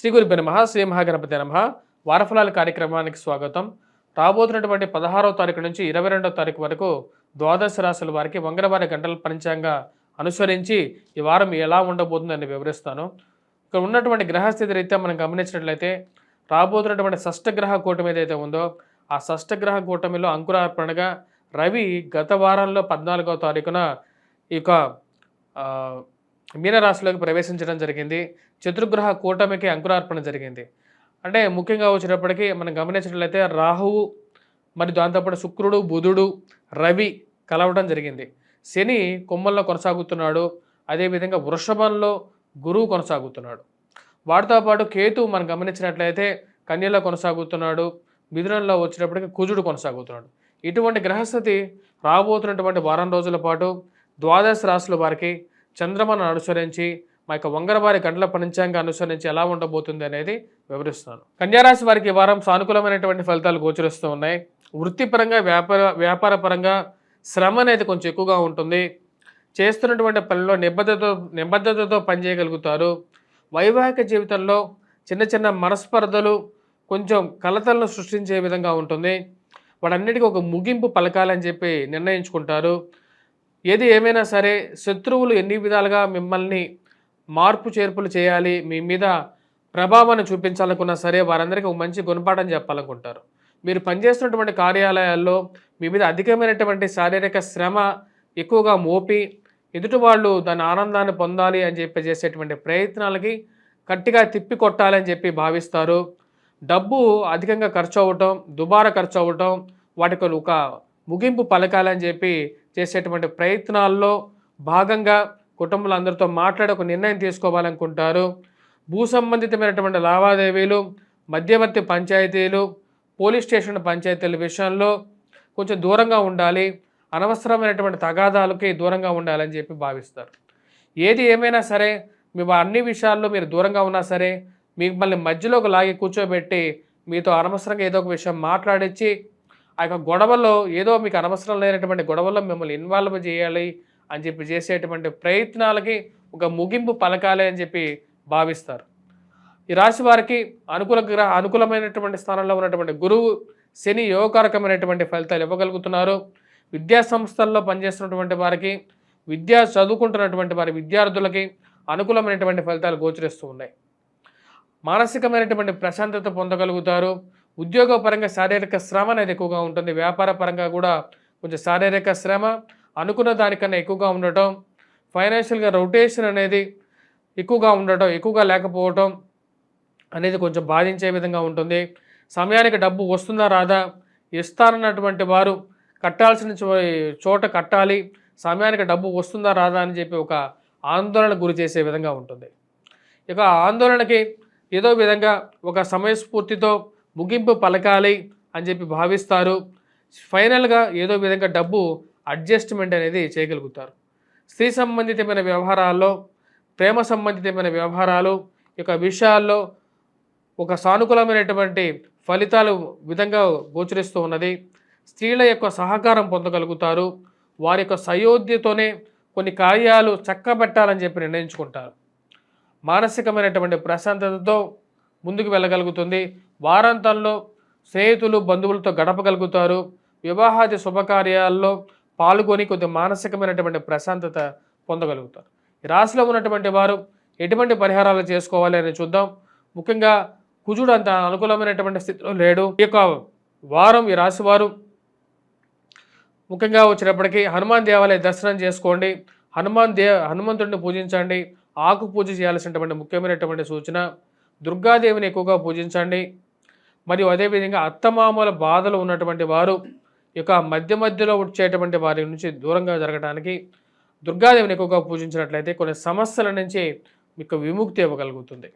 శ్రీ గురుభ్యో నమః. శ్రీ మహాగణపతి నమః. వారఫలాల కార్యక్రమానికి స్వాగతం. రాబోతున్నటువంటి 16వ తారీఖు నుంచి 22వ తారీఖు వరకు ద్వాదశ రాశుల వారికి మంగళవారి గంటల పంచాంగ అనుసరించి ఈ వారం ఎలా ఉండబోతుందని వివరిస్తాను. ఇక్కడ ఉన్నటువంటి గ్రహస్థితి రీత్యా మనం గమనించినట్లయితే రాబోతున్నటువంటి షష్టగ్రహ కూటమి ఏదైతే ఉందో ఆ షష్టగ్రహ కూటమిలో అంకురార్పణగా రవి గత వారంలో 14వ తారీఖున ఈ యొక్క మీనరాశిలోకి ప్రవేశించడం జరిగింది. చతుర్గ్రహ కూటమికి అంకురార్పణ జరిగింది. అంటే ముఖ్యంగా వచ్చేటప్పటికి మనం గమనించినట్లయితే రాహువు మరి దాంతోపాటు శుక్రుడు, బుధుడు, రవి కలవడం జరిగింది. శని కొమ్మల్లో కొనసాగుతున్నాడు. అదేవిధంగా వృషభంలో గురువు కొనసాగుతున్నాడు. వాటితో పాటు కేతు మనం గమనించినట్లయితే కన్యలో కొనసాగుతున్నాడు. మిథునంలో వచ్చేటప్పటికి కుజుడు కొనసాగుతున్నాడు. ఇటువంటి గ్రహస్థితి రాబోతున్నటువంటి వారం రోజుల పాటు ద్వాదశ రాశుల వారికి చంద్రమను అనుసరించి మా యొక్క వంగరవారి గంటల పంచాంగ అనుసరించి ఎలా ఉండబోతుంది అనేది వివరిస్తాను. కన్యారాశి వారికి ఈ వారం సానుకూలమైనటువంటి ఫలితాలు గోచరిస్తూ ఉన్నాయి. వృత్తిపరంగా వ్యాపార పరంగా శ్రమ అనేది కొంచెం ఎక్కువగా ఉంటుంది. చేస్తున్నటువంటి పనిలో నిబద్ధతతో పనిచేయగలుగుతారు. వైవాహిక జీవితంలో చిన్న చిన్న మనస్పర్ధలు కొంచెం కలతలను సృష్టించే విధంగా ఉంటుంది. వాటన్నిటికీ ఒక ముగింపు పలకాలని చెప్పి నిర్ణయించుకుంటారు. ఏది ఏమైనా సరే శత్రువులు ఎన్ని విధాలుగా మిమ్మల్ని మార్పు చేర్పులు చేయాలి, మీ మీద ప్రభావాన్ని చూపించాలనుకున్నా సరే వారందరికీ ఒక మంచి గుణపాఠం చెప్పాలనుకుంటారు. మీరు పనిచేస్తున్నటువంటి కార్యాలయాల్లో మీ మీద అధికమైనటువంటి శారీరక శ్రమ ఎక్కువగా మోపి ఎదుటి వాళ్ళు దాని ఆనందాన్ని పొందాలి అని చెప్పి చేసేటువంటి ప్రయత్నాలకి గట్టిగా తిప్పి కొట్టాలని చెప్పి భావిస్తారు. డబ్బు అధికంగా ఖర్చు అవ్వటం, దుబారా ఖర్చు అవ్వటం, వాటికి ఒక ముగింపు పలకాలని చెప్పి చేసేటువంటి ప్రయత్నాల్లో భాగంగా కుటుంబంలో అందరితో మాట్లాడి ఒక నిర్ణయం తీసుకోవాలనుకుంటారు. భూ సంబంధితమైనటువంటి లావాదేవీలు, మధ్యవర్తి పంచాయతీలు, పోలీస్ స్టేషన్ పంచాయతీల విషయంలో కొంచెం దూరంగా ఉండాలి. అనవసరమైనటువంటి తగాదాలకి దూరంగా ఉండాలని చెప్పి భావిస్తారు. ఏది ఏమైనా సరే మీ అన్ని విషయాల్లో మీరు దూరంగా ఉన్నా సరే మిమ్మల్ని మధ్యలోకి లాగి కూర్చోబెట్టి మీతో అనవసరంగా ఏదో ఒక విషయం మాట్లాడించి ఆ యొక్క గొడవల్లో ఏదో మీకు అనవసరం లేనటువంటి గొడవల్లో మిమ్మల్ని ఇన్వాల్వ్ చేయాలి అని చెప్పి చేసేటువంటి ప్రయత్నాలకి ఒక ముగింపు పలకాలి అని చెప్పి భావిస్తారు. ఈ రాశి వారికి అనుకూలమైనటువంటి స్థానంలో ఉన్నటువంటి గురువు, శని యోగకారకమైనటువంటి ఫలితాలు ఇవ్వగలుగుతున్నారు. విద్యా సంస్థల్లో పనిచేస్తున్నటువంటి వారికి, చదువుకుంటున్నటువంటి వారి విద్యార్థులకి అనుకూలమైనటువంటి ఫలితాలు గోచరిస్తూ ఉన్నాయి. మానసికమైనటువంటి ప్రశాంతత పొందగలుగుతారు. ఉద్యోగపరంగా శారీరక శ్రమ అనేది ఎక్కువగా ఉంటుంది. వ్యాపార పరంగా కూడా కొంచెం శారీరక శ్రమ అనుకున్న దానికన్నా ఎక్కువగా ఉండటం, ఫైనాన్షియల్గా రొటేషన్ అనేది ఎక్కువగా లేకపోవటం అనేది కొంచెం బాధించే విధంగా ఉంటుంది. సమయానికి డబ్బు వస్తుందా రాదా, ఇస్తారన్నటువంటి వారు కట్టాల్సిన చోట కట్టాలి, సమయానికి డబ్బు వస్తుందా రాదా అని చెప్పి ఒక ఆందోళన గురి చేసే విధంగా ఉంటుంది. ఇక ఆందోళనకి ఏదో విధంగా ఒక సమయస్ఫూర్తితో ముగింపు పలకాలి అని చెప్పి భావిస్తారు. ఫైనల్గా ఏదో విధంగా డబ్బు అడ్జస్ట్మెంట్ అనేది చేయగలుగుతారు. స్త్రీ సంబంధితమైన వ్యవహారాల్లో, ప్రేమ సంబంధితమైన వ్యవహారాలు యొక్క విషయాల్లో ఒక సానుకూలమైనటువంటి ఫలితాలు విధంగా గోచరిస్తూ ఉన్నది. స్త్రీల యొక్క సహకారం పొందగలుగుతారు. వారి యొక్క సయోధ్యతోనే కొన్ని కార్యాలు చక్కబెట్టాలని చెప్పి నిర్ణయించుకుంటారు. మానసికమైనటువంటి ప్రశాంతతతో ముందుకు వెళ్ళగలుగుతుంది. వారాంతంలో స్నేహితులు, బంధువులతో గడపగలుగుతారు. వివాహాది శుభకార్యాల్లో పాల్గొని కొద్ది మానసికమైనటువంటి ప్రశాంతత పొందగలుగుతారు. ఈ రాశిలో ఉన్నటువంటి వారు ఎటువంటి పరిహారాలు చేసుకోవాలి అని చూద్దాం. ముఖ్యంగా కుజుడు అంత అనుకూలమైనటువంటి స్థితిలో లేడు. ఈ యొక్క వారం ఈ రాశి వారు ముఖ్యంగా వచ్చేటప్పటికి హనుమాన్ దేవాలయ దర్శనం చేసుకోండి. హనుమంతుడిని పూజించండి. ఆకు పూజ చేయాల్సినటువంటి ముఖ్యమైనటువంటి సూచన. దుర్గాదేవిని ఎక్కువగా పూజించండి. మరియు అదేవిధంగా అత్తమామల బాధలు ఉన్నటువంటి వారు ఇక మధ్యలో వచ్చేటువంటి వారి నుంచి దూరంగా జరగడానికి దుర్గాదేవిని ఎక్కువగా పూజించినట్లయితే కొన్ని సమస్యల నుంచి మీకు విముక్తి ఇవ్వగలుగుతుంది.